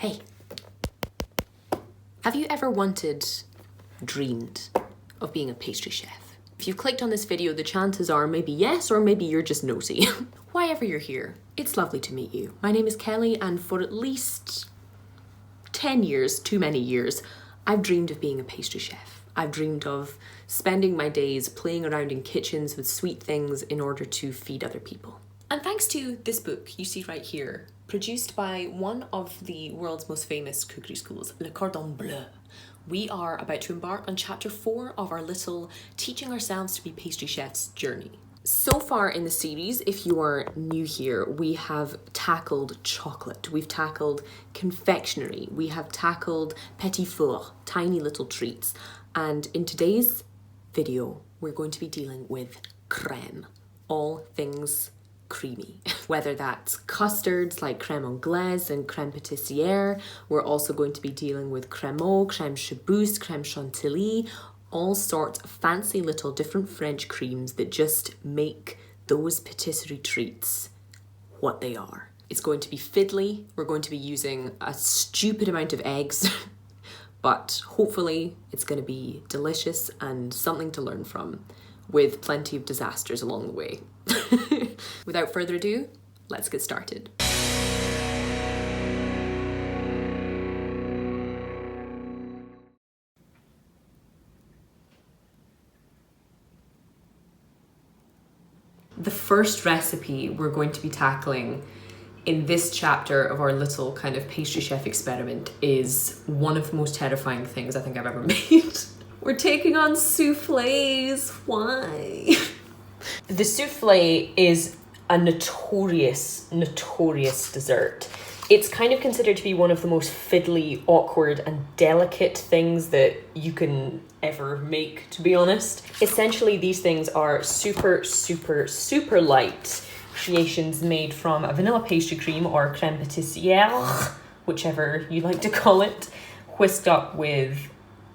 Hey, have you ever dreamed of being a pastry chef? If you've clicked on this video, the chances are maybe yes, or maybe you're just nosy. Why ever you're here, it's lovely to meet you. My name is Kelly, and for at least 10 years, too many years, I've dreamed of being a pastry chef. I've dreamed of spending my days playing around in kitchens with sweet things in order to feed other people. And thanks to this book you see right here, produced by one of the world's most famous cookery schools, Le Cordon Bleu, we are about to embark on chapter 4 of our little teaching ourselves to be pastry chefs journey. So far in the series, if you are new here, we have tackled chocolate, we've tackled confectionery, we have tackled petit fours, tiny little treats, and in today's video, we're going to be dealing with creme, all things creamy. Whether that's custards like creme anglaise and creme patissiere, we're also going to be dealing with cremeaux, creme chiboust, creme chantilly, all sorts of fancy little different French creams that just make those patisserie treats what they are. It's going to be fiddly, we're going to be using a stupid amount of eggs, but hopefully it's going to be delicious and something to learn from, with plenty of disasters along the way. Without further ado, let's get started. The first recipe we're going to be tackling in this chapter of our little kind of pastry chef experiment is one of the most terrifying things I think I've ever made. We're taking on souffles. Why? The souffle is a notorious dessert. It's kind of considered to be one of the most fiddly, awkward, and delicate things that you can ever make, to be honest. Essentially, these things are super light creations made from a vanilla pastry cream or creme patissiere, whichever you like to call it, whisked up with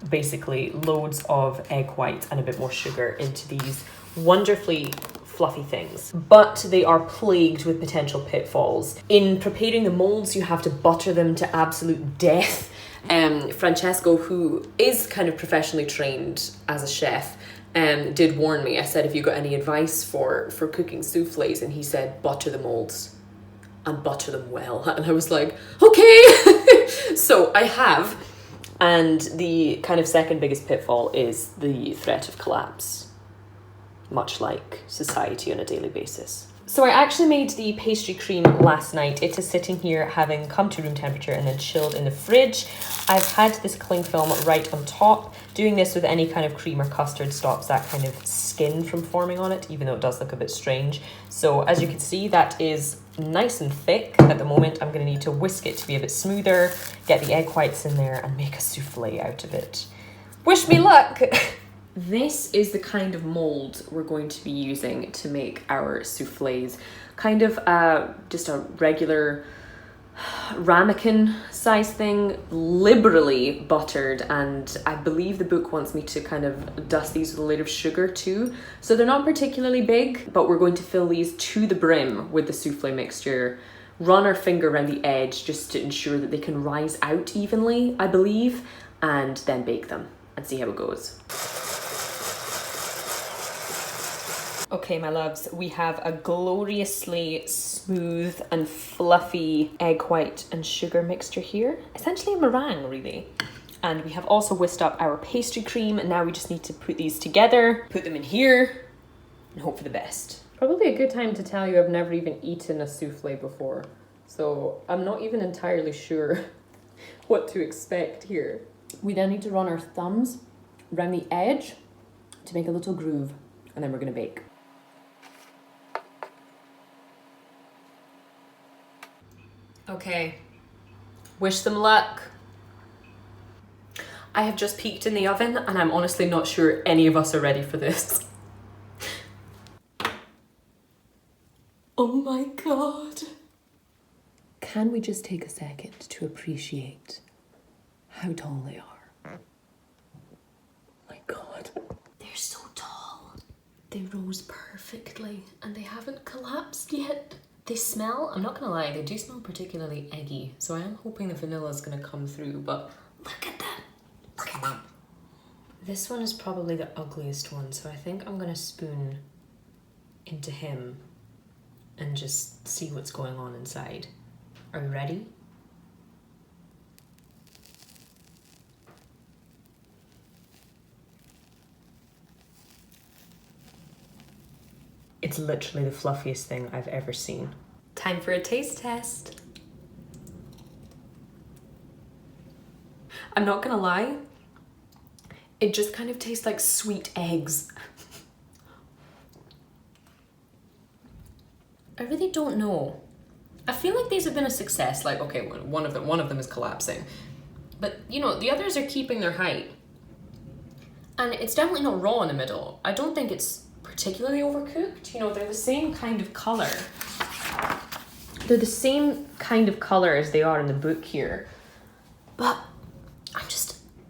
basically loads of egg whites and a bit more sugar into these wonderfully fluffy things. But they are plagued with potential pitfalls. In preparing the molds, you have to butter them to absolute death. Francesco, who is kind of professionally trained as a chef, did warn me. I said, have you got any advice for cooking souffles? And he said, butter the molds and butter them well. And I was like, okay. So I have. And the kind of second biggest pitfall is the threat of collapse, much like society on a daily basis. So I actually made the pastry cream last night. It is sitting here having come to room temperature and then chilled in the fridge. I've had this cling film right on top. Doing this with any kind of cream or custard stops that kind of skin from forming on it, even though it does look a bit strange. So as you can see, that is nice and thick. At the moment, I'm going to need to whisk it to be a bit smoother, get the egg whites in there and make a souffle out of it. Wish me luck! This is the kind of mold we're going to be using to make our souffles. Kind of just a regular ramekin size thing, liberally buttered, and I believe the book wants me to kind of dust these with a layer of sugar too. So they're not particularly big, but we're going to fill these to the brim with the souffle mixture, run our finger around the edge just to ensure that they can rise out evenly, I believe, and then bake them and see how it goes. Okay, my loves, we have a gloriously smooth and fluffy egg white and sugar mixture here. Essentially a meringue, really. And we have also whisked up our pastry cream, and now we just need to put these together, put them in here, and hope for the best. Probably a good time to tell you I've never even eaten a souffle before, so I'm not even entirely sure what to expect here. We then need to run our thumbs around the edge to make a little groove, and then we're gonna bake. Okay, wish them luck. I have just peeked in the oven and I'm honestly not sure any of us are ready for this. Oh my God. Can we just take a second to appreciate how tall they are? My God. They're so tall. They rose perfectly and they haven't collapsed yet. They smell, I'm not gonna lie, they do smell particularly eggy. So I am hoping the vanilla is gonna come through, but look at that. Look at that. This one is probably the ugliest one, so I think I'm gonna spoon into him and just see what's going on inside. Are you ready? It's literally the fluffiest thing I've ever seen. Time for a taste test. I'm not gonna lie, it just kind of tastes like sweet eggs. I really don't know. I feel like these have been a success. Like, okay, one of them is collapsing, but you know, the others are keeping their height. And it's definitely not raw in the middle. I don't think it's particularly overcooked. You know, they're the same kind of color. They're the same kind of color as they are in the book here. But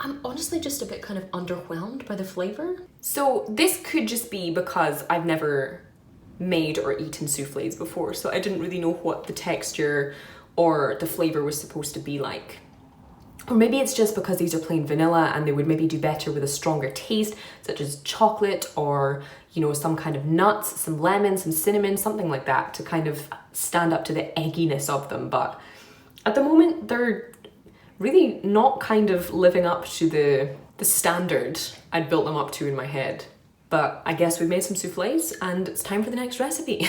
I'm honestly just a bit kind of underwhelmed by the flavor. So this could just be because I've never made or eaten souffles before, so I didn't really know what the texture or the flavor was supposed to be like. Or maybe it's just because these are plain vanilla and they would maybe do better with a stronger taste, such as chocolate or, you know, some kind of nuts, some lemon, some cinnamon, something like that to kind of stand up to the egginess of them. But at the moment, they're really not kind of living up to the standard I'd built them up to in my head. But I guess we've made some souffles and it's time for the next recipe.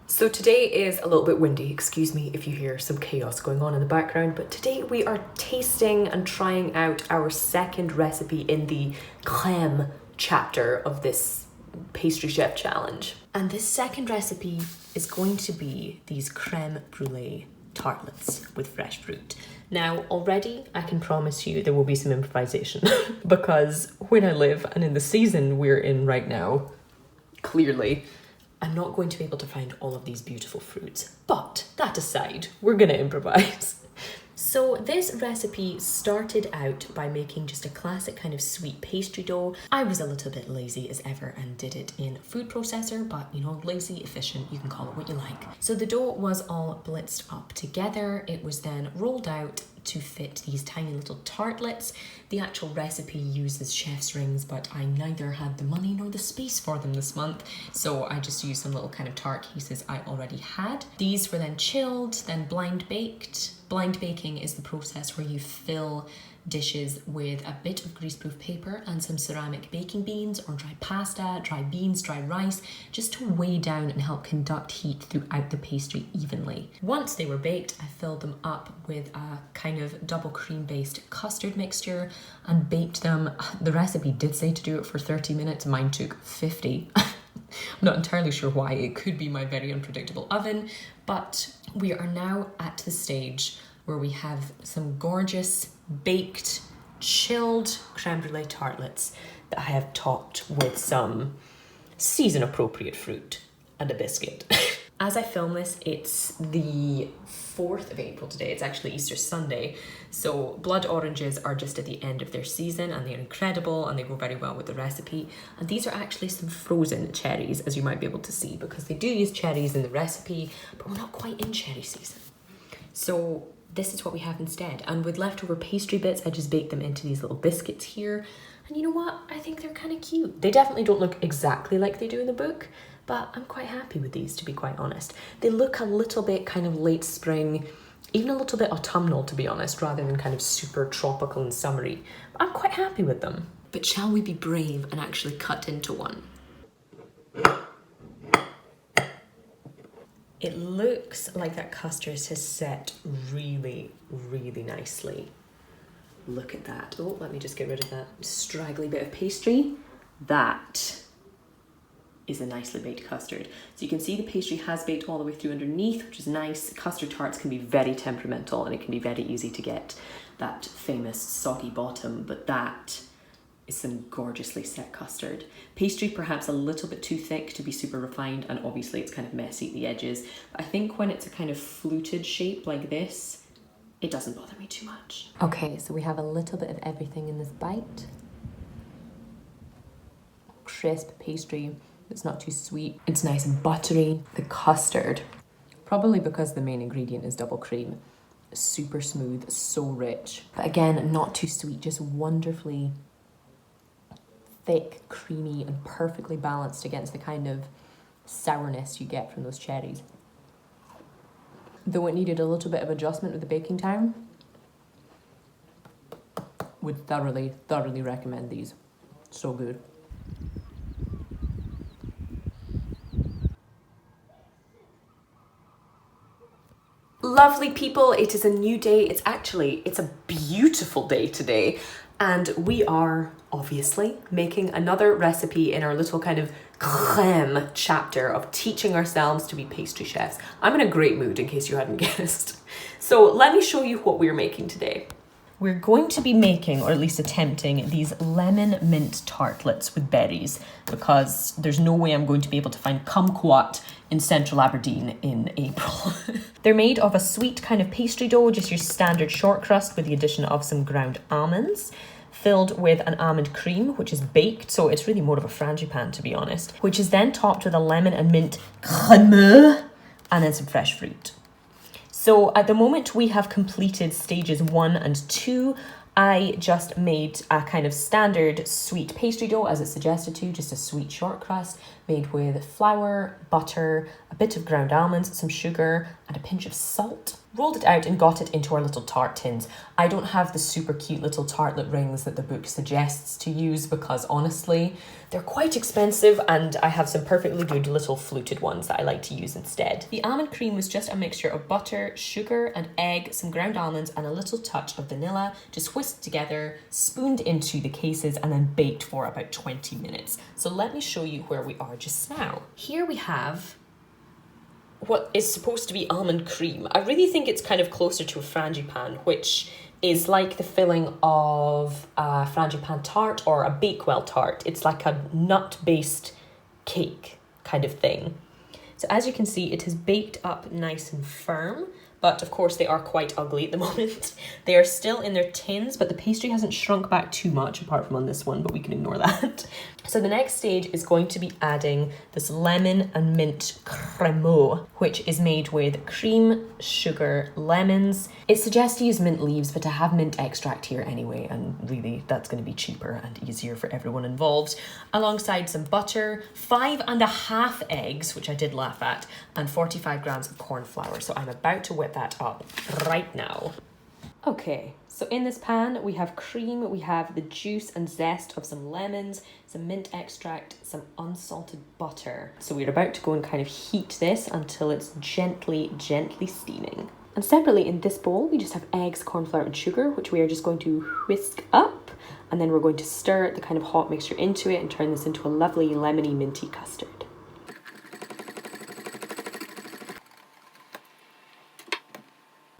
So today is a little bit windy, excuse me if you hear some chaos going on in the background, but today we are tasting and trying out our second recipe in the Creme chapter of this pastry chef challenge. And this second recipe is going to be these creme brulee tartlets with fresh fruit. Now, already I can promise you there will be some improvisation because when I live and in the season we're in right now, clearly, I'm not going to be able to find all of these beautiful fruits. But that aside, we're gonna improvise. So this recipe started out by making just a classic kind of sweet pastry dough. I was a little bit lazy as ever and did it in a food processor, but you know, lazy, efficient, you can call it what you like. So the dough was all blitzed up together. It was then rolled out to fit these tiny little tartlets. The actual recipe uses chef's rings, but I neither had the money nor the space for them this month, so I just used some little kind of tart cases I already had. These were then chilled, then blind baked. Blind baking is the process where you fill dishes with a bit of greaseproof paper and some ceramic baking beans or dry pasta, dry beans, dry rice, just to weigh down and help conduct heat throughout the pastry evenly. Once they were baked, I filled them up with a kind of double cream based custard mixture and baked them. The recipe did say to do it for 30 minutes, mine took 50. I'm not entirely sure why. It could be my very unpredictable oven, but we are now at the stage where we have some gorgeous baked, chilled creme brulee tartlets that I have topped with some season-appropriate fruit and a biscuit. As I film this, it's the 4th of April today. It's actually Easter Sunday. So blood oranges are just at the end of their season and they're incredible and they go very well with the recipe. And these are actually some frozen cherries, as you might be able to see, because they do use cherries in the recipe, but we're not quite in cherry season. So this is what we have instead. And with leftover pastry bits, I just baked them into these little biscuits here. And you know what? I think they're kind of cute. They definitely don't look exactly like they do in the book, but I'm quite happy with these, to be quite honest. They look a little bit kind of late spring, even a little bit autumnal, to be honest, rather than kind of super tropical and summery. But I'm quite happy with them. But shall we be brave and actually cut into one? It looks like that custard has set really, really nicely. Look at that. Oh, let me just get rid of that straggly bit of pastry. That is a nicely baked custard. So you can see the pastry has baked all the way through underneath, which is nice. Custard tarts can be very temperamental and it can be very easy to get that famous soggy bottom, but that is some gorgeously set custard. Pastry perhaps a little bit too thick to be super refined, and obviously it's kind of messy at the edges. But I think when it's a kind of fluted shape like this, it doesn't bother me too much. Okay, so we have a little bit of everything in this bite. crisp pastry. It's not too sweet. It's nice and buttery. The custard, probably because the main ingredient is double cream, super smooth, so rich. But again, not too sweet, just wonderfully thick, creamy, and perfectly balanced against the kind of sourness you get from those cherries. Though it needed a little bit of adjustment with the baking time, would thoroughly recommend these. So good. Lovely people, it is a new day. It's a beautiful day today. And we are obviously making another recipe in our little kind of creme chapter of teaching ourselves to be pastry chefs. I'm in a great mood in case you hadn't guessed. So let me show you what we're making today. We're going to be making, or at least attempting, these lemon mint tartlets with berries because there's no way I'm going to be able to find kumquat in central Aberdeen in April. They're made of a sweet kind of pastry dough, just your standard short crust with the addition of some ground almonds, filled with an almond cream, which is baked, so it's really more of a frangipane to be honest, which is then topped with a lemon and mint cremeaux and then some fresh fruit. So at the moment we have completed stages 1 and 2. I just made a kind of standard sweet pastry dough as it's suggested to, just a sweet short crust made with flour, butter, a bit of ground almonds, some sugar and a pinch of salt. Rolled it out and got it into our little tart tins. I don't have the super cute little tartlet rings that the book suggests to use because honestly, they're quite expensive and I have some perfectly good little fluted ones that I like to use instead. The almond cream was just a mixture of butter, sugar and egg, some ground almonds and a little touch of vanilla, just whisked together, spooned into the cases and then baked for about 20 minutes. So let me show you where we are just now. Here we have what is supposed to be almond cream. I really think it's kind of closer to a frangipane, which is like the filling of a frangipane tart or a Bakewell tart. It's like a nut-based cake kind of thing. So as you can see, it has baked up nice and firm, but of course they are quite ugly at the moment. They are still in their tins, but the pastry hasn't shrunk back too much apart from on this one, but we can ignore that. So the next stage is going to be adding this lemon and mint cremeaux, which is made with cream, sugar, lemons. It suggests to use mint leaves, but I have mint extract here anyway, and really that's going to be cheaper and easier for everyone involved. Alongside some butter, 5.5 eggs, which I did laugh at, and 45 grams of corn flour. So I'm about to whip that up right now. Okay, so in this pan we have cream, we have the juice and zest of some lemons, some mint extract, some unsalted butter. So we're about to go and kind of heat this until it's gently steaming. And separately in this bowl we just have eggs, corn flour and sugar, which we are just going to whisk up, and then we're going to stir the kind of hot mixture into it and turn this into a lovely lemony minty custard.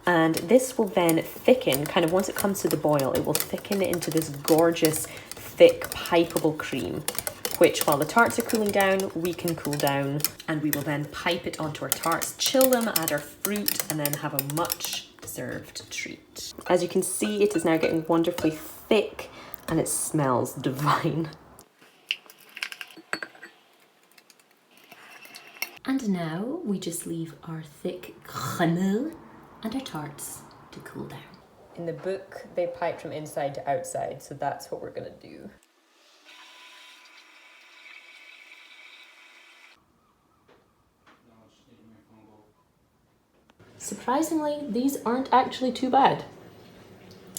And this will then thicken, kind of once it comes to the boil, it will thicken into this gorgeous, thick, pipeable cream, which while the tarts are cooling down, we can cool down, and we will then pipe it onto our tarts, chill them, add our fruit, and then have a much deserved treat. As you can see, it is now getting wonderfully thick, and it smells divine. And now we just leave our thick cremeaux and our tarts to cool down. In the book, they pipe from inside to outside, so that's what we're gonna do. Surprisingly, these aren't actually too bad.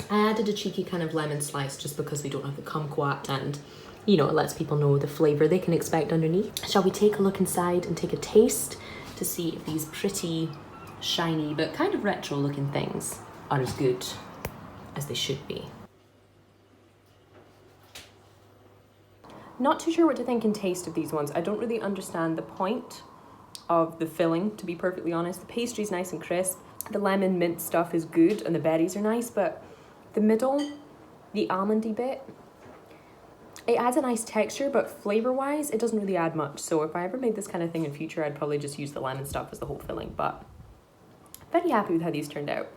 I added a cheeky kind of lemon slice just because we don't have the kumquat and, you know, it lets people know the flavour they can expect underneath. Shall we take a look inside and take a taste to see if these pretty shiny but kind of retro looking things are as good as they should be? Not too sure what to think in taste of these ones. I don't really understand the point of the filling, to be perfectly honest. The pastry's nice and crisp, the lemon mint stuff is good, and the berries are nice, but the middle, the almondy bit, it adds a nice texture, but flavour-wise, it doesn't really add much. So if I ever made this kind of thing in future, I'd probably just use the lemon stuff as the whole filling, but very happy with how these turned out.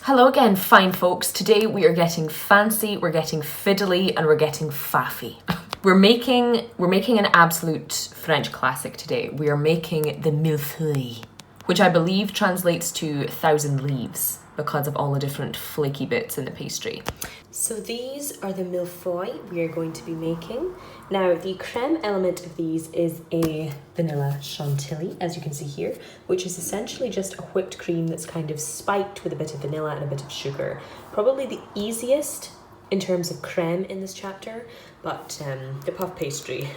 Hello again, fine folks. Today we are getting fancy, we're getting fiddly, and we're getting faffy. We're making an absolute French classic today. We are making the milfoil, which I believe translates to 1,000 leaves because of all the different flaky bits in the pastry. So these are the milfoil we are going to be making. Now the creme element of these is a vanilla chantilly, as you can see here, which is essentially just a whipped cream that's kind of spiked with a bit of vanilla and a bit of sugar. Probably the easiest in terms of creme in this chapter, but the puff pastry,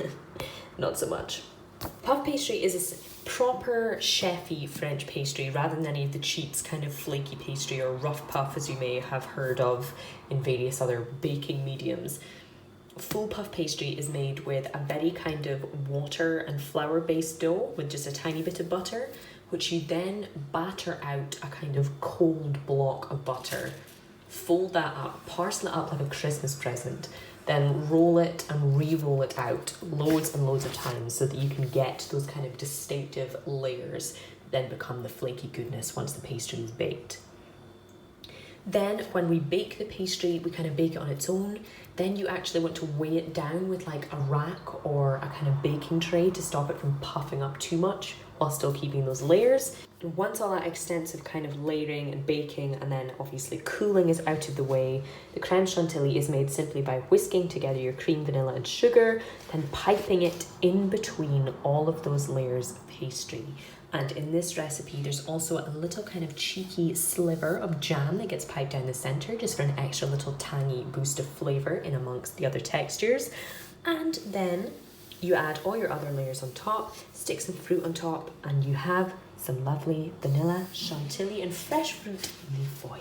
not so much. Puff pastry is a proper chefy French pastry rather than any of the cheats kind of flaky pastry or rough puff as you may have heard of in various other baking mediums. Full puff pastry is made with a very kind of water and flour based dough with just a tiny bit of butter, which you then batter out a kind of cold block of butter. Fold that up, parcel it up like a Christmas present, then roll it and re-roll it out loads and loads of times so that you can get those kind of distinctive layers, then become the flaky goodness once the pastry is baked. Then when we bake the pastry, we kind of bake it on its own. Then you actually want to weigh it down with like a rack or a kind of baking tray to stop it from puffing up too much while still keeping those layers. And once all that extensive kind of layering and baking and then obviously cooling is out of the way, the creme chantilly is made simply by whisking together your cream, vanilla and sugar, then piping it in between all of those layers of pastry. And in this recipe, there's also a little kind of cheeky sliver of jam that gets piped down the center just for an extra little tangy boost of flavor in amongst the other textures. And then you add all your other layers on top, stick some fruit on top, and you have some lovely vanilla, chantilly, and fresh fruit milfoil.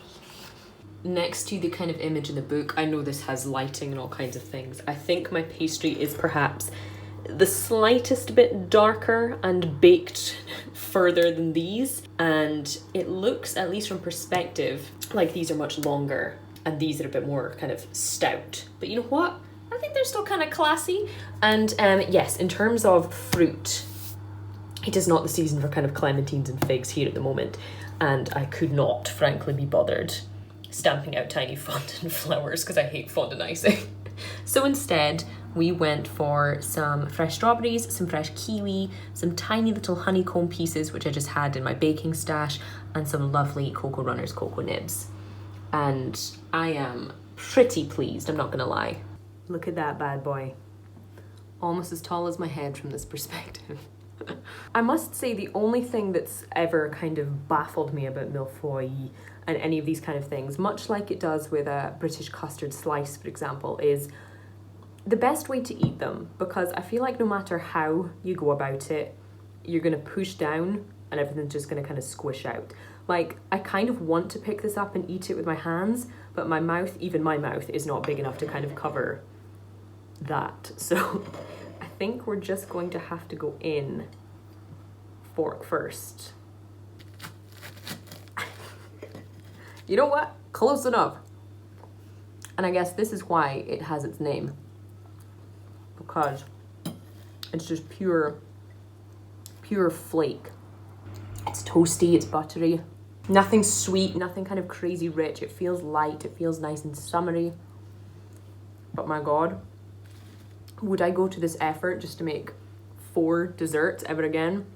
Next to the kind of image in the book, I know this has lighting and all kinds of things. I think my pastry is perhaps the slightest bit darker and baked further than these, and it looks, at least from perspective, like these are much longer and these are a bit more kind of stout. But you know what? I think they're still kind of classy. And yes, in terms of fruit, it is not the season for kind of clementines and figs here at the moment, and I could not, frankly, be bothered stamping out tiny fondant flowers because I hate fondant icing. So instead, we went for some fresh strawberries, some fresh kiwi, some tiny little honeycomb pieces, which I just had in my baking stash, and some lovely Cocoa Runners cocoa nibs. And I am pretty pleased, I'm not gonna lie. Look at that bad boy. Almost as tall as my head from this perspective. I must say the only thing that's ever kind of baffled me about milfoil and any of these kind of things, much like it does with a British custard slice, for example, is the best way to eat them, because I feel like no matter how you go about it, you're gonna push down and everything's just gonna kind of squish out. Like, I kind of want to pick this up and eat it with my hands, but my mouth, even my mouth, is not big enough to kind of cover that. So I think we're just going to have to go in fork first. You know what? Close enough. And I guess this is why it has its name, because it's just pure flake. It's toasty, it's buttery. Nothing sweet, nothing kind of crazy rich. It feels light, it feels nice and summery. But my God, would I go to this effort just to make 4 desserts ever again?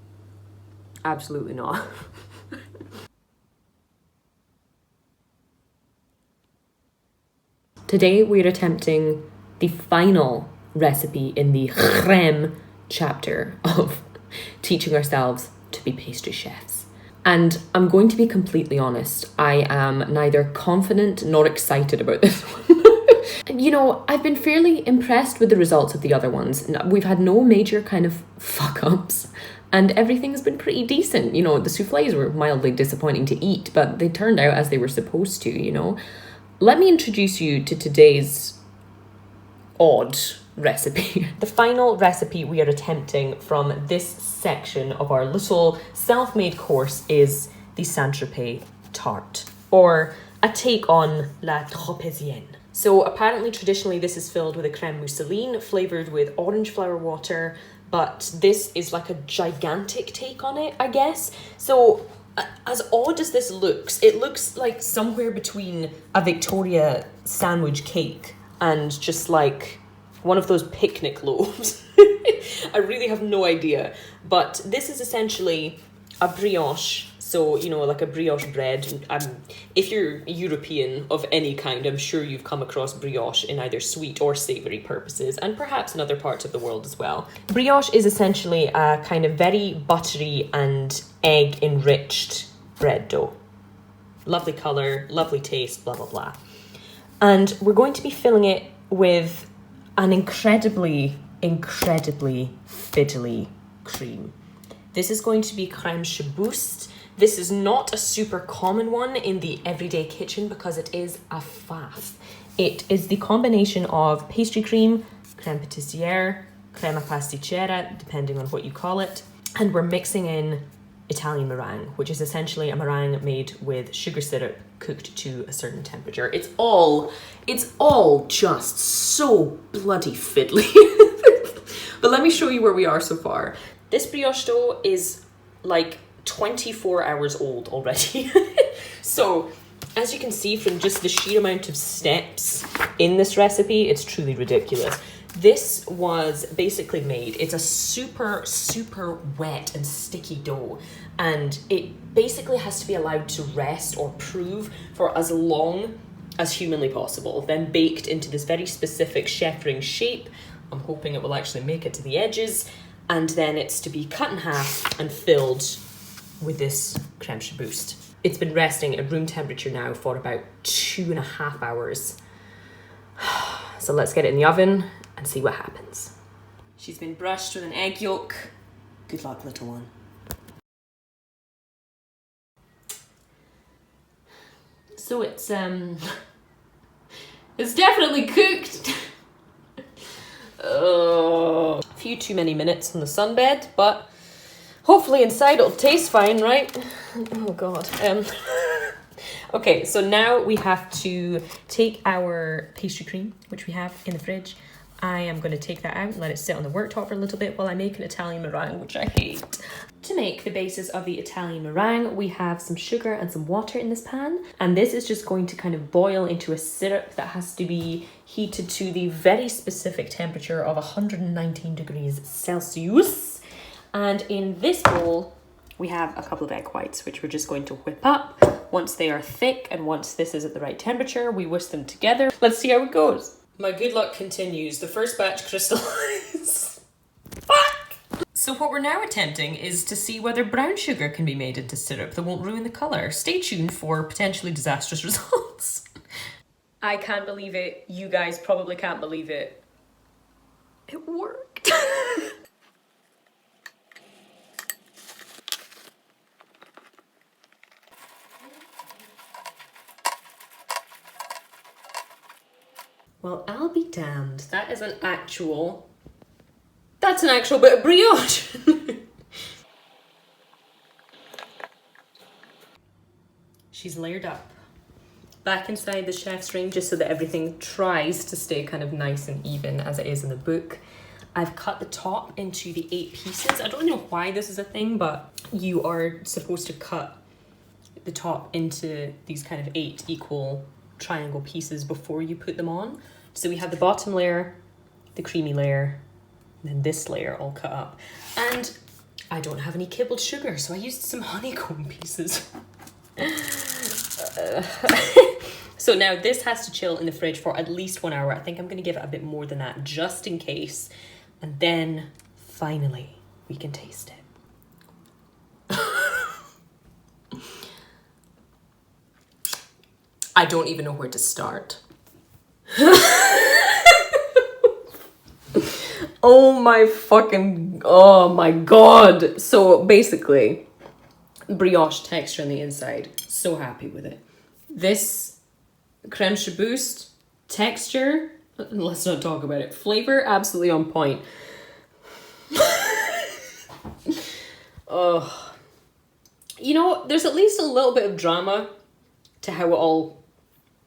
Absolutely not. Today we're attempting the final recipe in the Creme chapter of teaching ourselves to be pastry chefs. And I'm going to be completely honest, I am neither confident nor excited about this one. You know, I've been fairly impressed with the results of the other ones. We've had no major kind of fuck-ups, and everything has been pretty decent. You know, the souffles were mildly disappointing to eat, but they turned out as they were supposed to, you know. Let me introduce you to today's odd recipe. The final recipe we are attempting from this section of our little self-made course is the Saint-Tropez tart, or a take on la tropézienne. So apparently traditionally this is filled with a creme mousseline flavoured with orange flower water, but this is like a gigantic take on it, I guess. So As odd as this looks, it looks like somewhere between a Victoria sandwich cake and just like one of those picnic loaves. I really have no idea. But this is essentially a brioche. So, you know, like a brioche bread. If you're European of any kind, I'm sure you've come across brioche in either sweet or savoury purposes, and perhaps in other parts of the world as well. Brioche is essentially a kind of very buttery and egg-enriched bread dough. Lovely colour, lovely taste, blah, blah, blah. And we're going to be filling it with an incredibly fiddly cream. This is going to be creme chiboust. This is not a super common one in the everyday kitchen because it is a faff. It is the combination of pastry cream, creme patissiere, crema pasticcera, depending on what you call it. And we're mixing in Italian meringue, which is essentially a meringue made with sugar syrup cooked to a certain temperature. It's all just so bloody fiddly. But let me show you where we are so far. This brioche dough is like 24 hours old already. So as you can see from just the sheer amount of steps in this recipe, it's truly ridiculous. This was basically made, it's a super wet and sticky dough, and it basically has to be allowed to rest or prove for as long as humanly possible, then baked into this very specific chef ring shape. I'm hoping it will actually make it to the edges, and then it's to be cut in half and filled with this creme chiboust. It's been resting at room temperature now for about 2.5 hours. So let's get it in the oven and see what happens. She's been brushed with an egg yolk. Good luck, little one. So it's definitely cooked. Oh, a few too many minutes on the sunbed, but hopefully inside it'll taste fine, right? Oh God. Okay, so now we have to take our pastry cream, which we have in the fridge. I am going to take that out and let it sit on the worktop for a little bit while I make an Italian meringue, which I hate. To make the basis of the Italian meringue, we have some sugar and some water in this pan. And this is just going to kind of boil into a syrup that has to be heated to the very specific temperature of 119 degrees Celsius. And in this bowl, we have a couple of egg whites, which we're just going to whip up. Once they are thick and once this is at the right temperature, we whisk them together. Let's see how it goes. My good luck continues. The first batch crystallized. Fuck! So what we're now attempting is to see whether brown sugar can be made into syrup that won't ruin the colour. Stay tuned for potentially disastrous results. I can't believe it. You guys probably can't believe it. It worked. Well, I'll be damned. That's an actual bit of brioche. She's layered up. Back inside the chef's ring, just so that everything tries to stay kind of nice and even as it is in the book. I've cut the top into the 8 pieces. I don't know why this is a thing, but you are supposed to cut the top into these kind of 8 equal triangle pieces before you put them on. So we have the bottom layer, the creamy layer, and then this layer all cut up. And I don't have any kibbled sugar, so I used some honeycomb pieces. So now this has to chill in the fridge for at least 1 hour. I think I'm going to give it a bit more than that just in case. And then finally we can taste it. I don't even know where to start. Oh my God. So basically, brioche texture on the inside. So happy with it. This creme chiboust texture, let's not talk about it. Flavor, absolutely on point. Oh, you know, there's at least a little bit of drama to how it all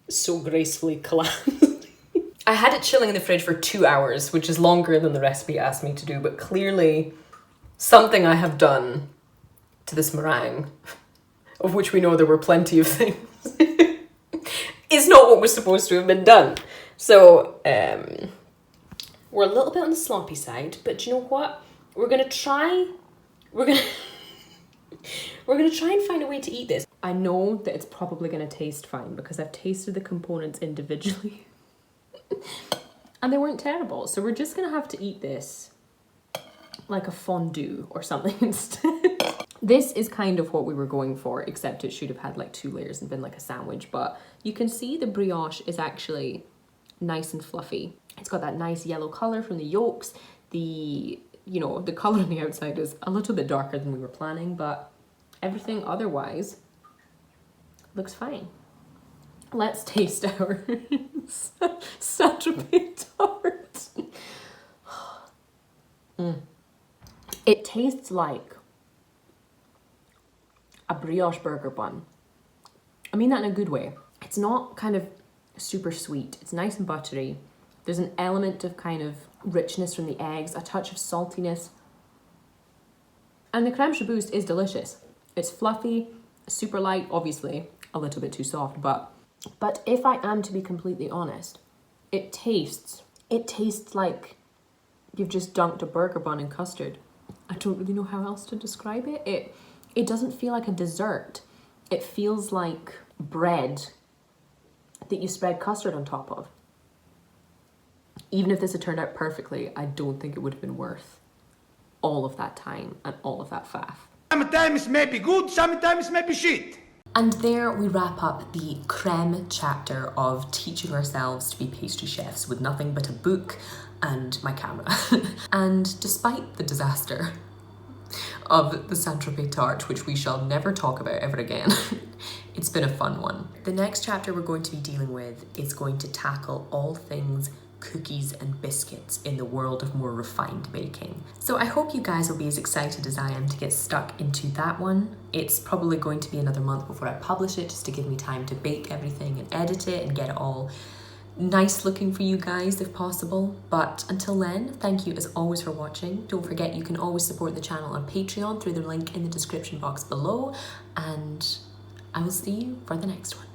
so gracefully collapsed. I had it chilling in the fridge for 2 hours, which is longer than the recipe asked me to do, but clearly something I have done to this meringue of which we know there were plenty of things, is not what was supposed to have been done. So we're a little bit on the sloppy side, but do you know what? We're gonna try and find a way to eat this. I know that it's probably gonna taste fine because I've tasted the components individually and they weren't terrible. So we're just gonna have to eat this like a fondue or something instead. This is kind of what we were going for, except it should have had like 2 layers and been like a sandwich, but you can see the brioche is actually nice and fluffy. It's got that nice yellow color from the yolks. The color on the outside is a little bit darker than we were planning, but everything otherwise looks fine. Let's taste our Saint-Tropez tart. It tastes like a brioche burger bun. I mean that in a good way. It's not kind of super sweet. It's nice and buttery. There's an element of kind of richness from the eggs, a touch of saltiness. And the creme chiboust is delicious. It's fluffy, super light, obviously a little bit too soft, but if I am to be completely honest, it tastes like you've just dunked a burger bun in custard. I don't really know how else to describe it. It doesn't feel like a dessert. It feels like bread that you spread custard on top of. Even if this had turned out perfectly, I don't think it would have been worth all of that time and all of that faff. Sometimes it may be good, sometimes it may be shit. And there we wrap up the Creme chapter of teaching ourselves to be pastry chefs with nothing but a book and my camera. And despite the disaster of the Saint-Tropez tart, which we shall never talk about ever again, it's been a fun one. The next chapter we're going to be dealing with is going to tackle all things cookies and biscuits in the world of more refined baking. So I hope you guys will be as excited as I am to get stuck into that one. It's probably going to be another month before I publish it, just to give me time to bake everything and edit it and get it all nice looking for you guys if possible. But until then, thank you as always for watching. Don't forget you can always support the channel on Patreon through the link in the description box below, and I will see you for the next one.